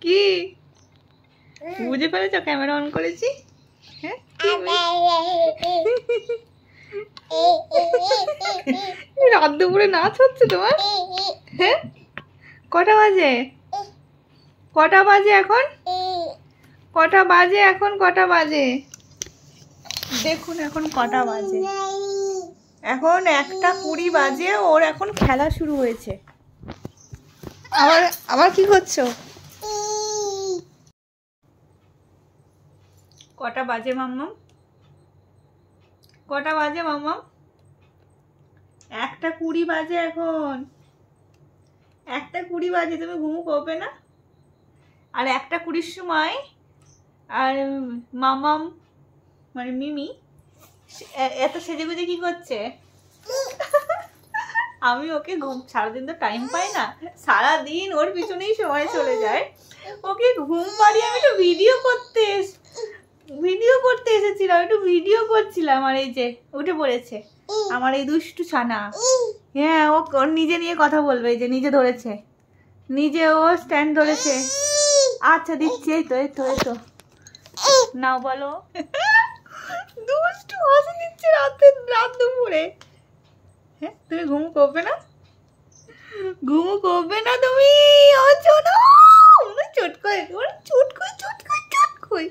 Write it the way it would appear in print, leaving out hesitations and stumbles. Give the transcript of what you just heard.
কি বুঝে ফেলেছো ক্যামেরা অন করেছি? হ্যাঁ রাত দুপুরে নাচ হচ্ছে তোমার? হ্যাঁ কটা বাজে? কটা বাজে এখন? কটা বাজে এখন? কটা বাজে দেখুন এখন কটা বাজে? এখন 1:20 বাজে। ওর এখন খেলা শুরু হয়েছে। আবার আবার কি করছো? কটা বাজে মাম্মাম? কটা বাজে মাম্মাম? 1:20 বাজে এখন। 1:20 বাজে। তুমি ঘুমু করবে না? আর 1:20 সময় আর মামাম মানে মিমি এত সেজে গুজে কি করছে? আমি ওকে সারাদিন তো টাইম পাই না, সারাদিন ওর পিছনেই সময় চলে যায়। ওকে ঘুম পাড়িয়ে আমি একটু ভিডিও করতে এসেছিলাম, একটু ভিডিও করছিলাম। আর এই যে উঠে পড়েছে আমার এই দুষ্টু ছানা। হ্যাঁ ও নিজে নিয়ে কথা বলবে। এই যে নিজে ধরেছে, নিজে ও স্ট্যান্ড ধরেছে। আচ্ছা দিচ্ছি। এই তো এই তো এই তো নাও বলো। দুষ্টু হাসি দিচ্ছে রাত দুপুরে। হ্যাঁ তুমি ঘুমু করবে না? ঘুমু করবে না তুমি? ও চোট চটকই চটকই চটকই চটকই